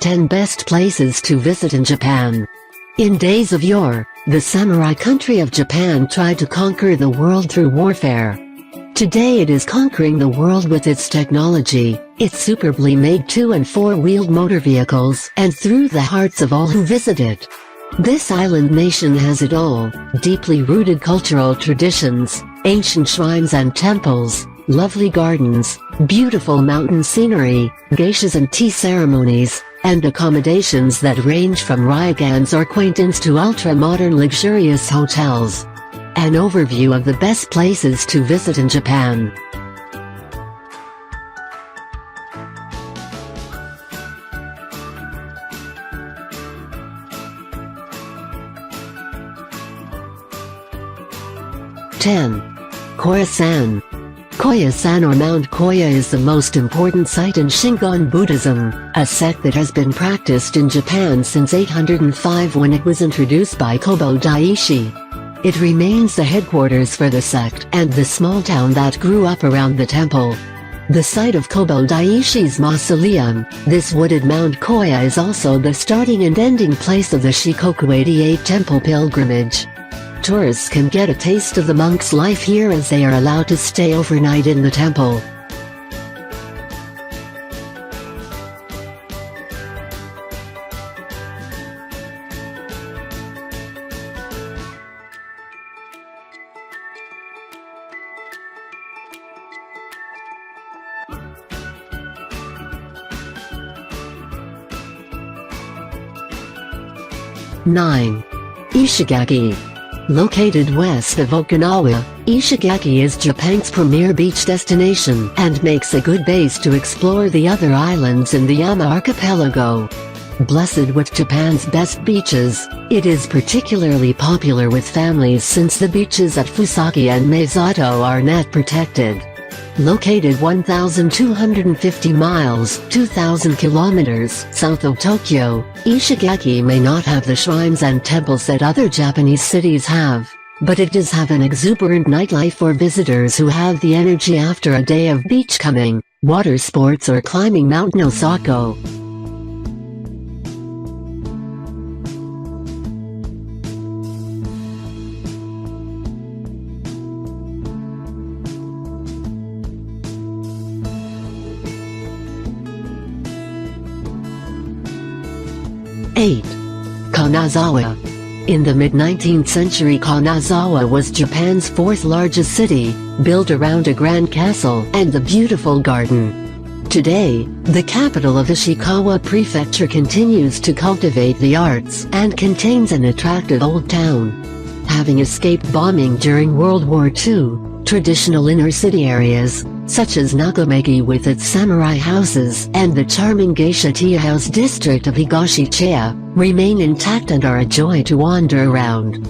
10 best places to visit in Japan. In days of yore, the samurai country of Japan tried to conquer the world through warfare. Today it is conquering the world with its technology, its superbly made 2- and 4-wheeled motor vehicles, and through the hearts of all who visit it. This island nation has it all: deeply rooted cultural traditions, ancient shrines and temples, lovely gardens, beautiful mountain scenery, geishas and tea ceremonies, and accommodations that range from ryegans or quaintance to ultra-modern luxurious hotels. An overview of the best places to visit in Japan. Koya-san. Koya-san or Mount Koya is the most important site in Shingon Buddhism, a sect that has been practiced in Japan since 805 when it was introduced by Kobo Daishi. It remains the headquarters for the sect and the small town that grew up around the temple. The site of Kobo Daishi's mausoleum, this wooded Mount Koya is also the starting and ending place of the Shikoku 88 temple pilgrimage. Tourists can get a taste of the monks' life here as they are allowed to stay overnight in the temple. Ishigaki. Located west of Okinawa, Ishigaki is Japan's premier beach destination and makes a good base to explore the other islands in the Yama archipelago. Blessed with Japan's best beaches, it is particularly popular with families since the beaches at Fusaki and Meizato are net protected. Located 1,250 miles (2,000 kilometers) south of Tokyo, Ishigaki may not have the shrines and temples that other Japanese cities have, but it does have an exuberant nightlife for visitors who have the energy after a day of beachcombing, water sports or climbing Mount Nosako. Kanazawa. In the mid-19th century, Kanazawa was Japan's fourth largest city, built around a grand castle and the beautiful garden. Today, the capital of Ishikawa Prefecture continues to cultivate the arts and contains an attractive old town. Having escaped bombing during World War II, traditional inner-city areas, such as Nagameki with its samurai houses and the charming geisha tea house district of Higashichiya, remain intact and are a joy to wander around.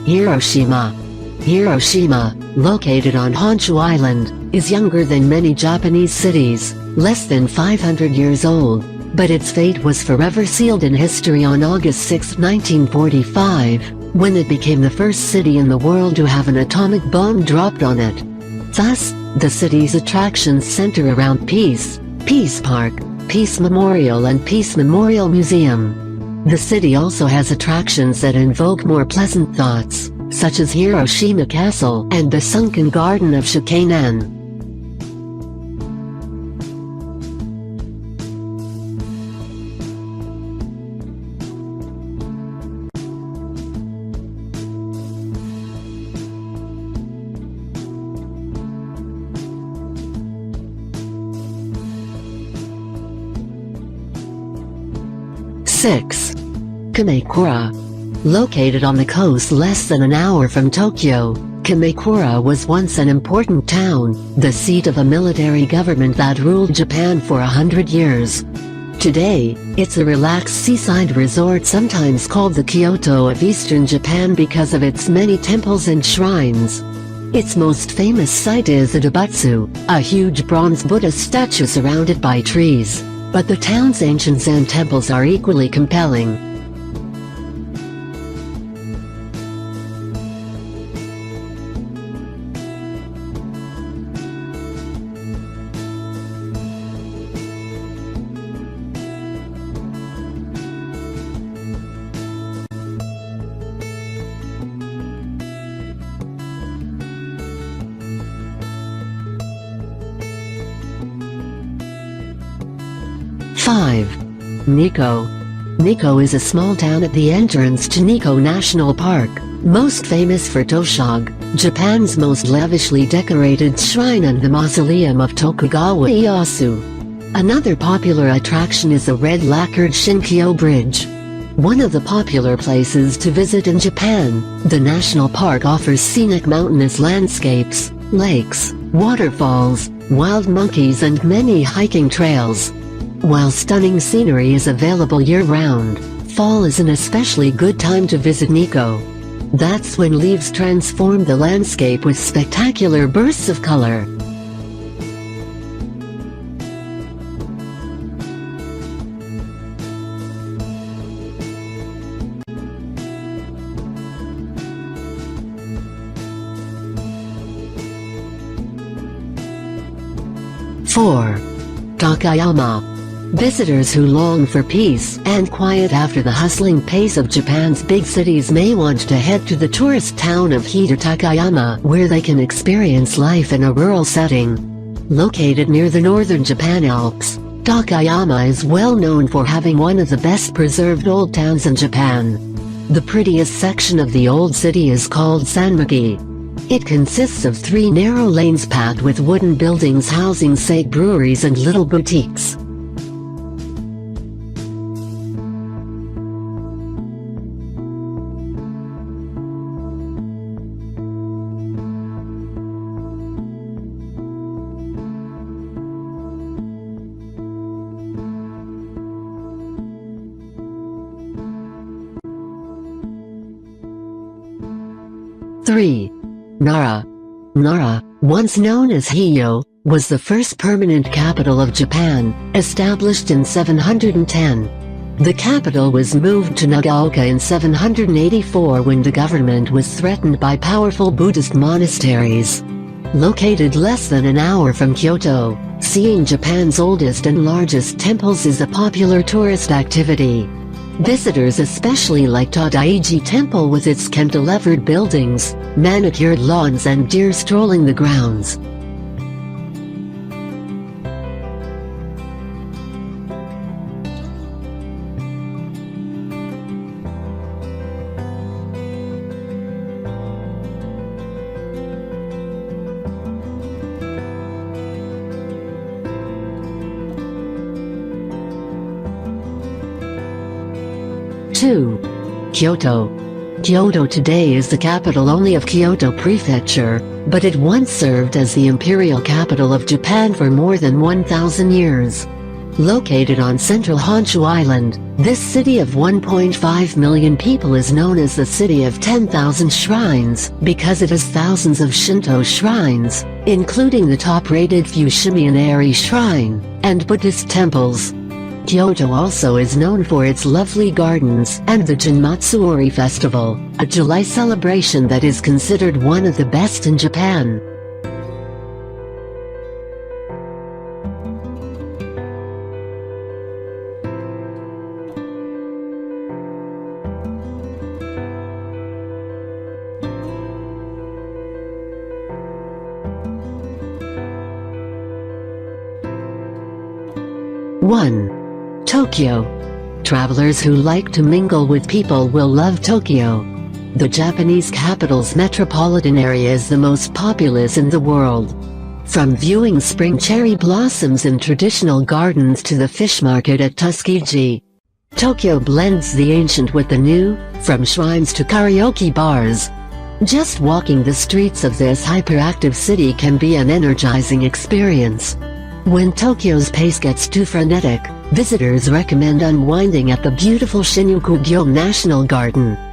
Hiroshima. Hiroshima, located on Honshu Island, is younger than many Japanese cities, less than 500 years old, but its fate was forever sealed in history on August 6, 1945, when it became the first city in the world to have an atomic bomb dropped on it. Thus, the city's attractions center around Peace, Peace Park, Peace Memorial and Peace Memorial Museum. The city also has attractions that invoke more pleasant thoughts, such as Hiroshima Castle and the sunken garden of Shikainen. Kamekura. Located on the coast less than an hour from Tokyo, Kamekura was once an important town, the seat of a military government that ruled Japan for 100 years. Today, it's a relaxed seaside resort sometimes called the Kyoto of Eastern Japan because of its many temples and shrines. Its most famous site is the Dobatsu, a huge bronze Buddha statue surrounded by trees. But the town's ancient Zen temples are equally compelling. Nikko. Nikko is a small town at the entrance to Nikko National Park, most famous for Toshog, Japan's most lavishly decorated shrine, and the mausoleum of Tokugawa Ieyasu. Another popular attraction is the red lacquered Shinkyo Bridge. One of the popular places to visit in Japan, the national park offers scenic mountainous landscapes, lakes, waterfalls, wild monkeys, and many hiking trails. While stunning scenery is available year-round, fall is an especially good time to visit Nikko. That's when leaves transform the landscape with spectacular bursts of color. Takayama. Visitors who long for peace and quiet after the hustling pace of Japan's big cities may want to head to the tourist town of Hida Takayama, where they can experience life in a rural setting. Located near the northern Japan Alps, Takayama is well known for having one of the best preserved old towns in Japan. The prettiest section of the old city is called Sanmuki. It consists of 3 narrow lanes packed with wooden buildings housing sake breweries and little boutiques. Nara. Nara, once known as Hiyo, was the first permanent capital of Japan, established in 710. The capital was moved to Nagaoka in 784 when the government was threatened by powerful Buddhist monasteries. Located less than an hour from Kyoto, seeing Japan's oldest and largest temples is a popular tourist activity. Visitors especially like Tadaiji Temple with its cantilevered buildings, manicured lawns, and deer strolling the grounds. Kyoto. Kyoto today is the capital only of Kyoto Prefecture, but it once served as the imperial capital of Japan for more than 1,000 years. Located on central Honshu Island, this city of 1.5 million people is known as the City of 10,000 Shrines, because it has thousands of Shinto shrines, including the top-rated Fushimi-inari Shrine, and Buddhist temples. Kyoto also is known for its lovely gardens and the Jinmatsuori Festival, a July celebration that is considered one of the best in Japan. Tokyo. Travelers who like to mingle with people will love Tokyo. The Japanese capital's metropolitan area is the most populous in the world. From viewing spring cherry blossoms in traditional gardens to the fish market at Tuskegee, Tokyo blends the ancient with the new, from shrines to karaoke bars. Just walking the streets of this hyperactive city can be an energizing experience. When Tokyo's pace gets too frenetic, visitors recommend unwinding at the beautiful Shinjuku-gyo National Garden.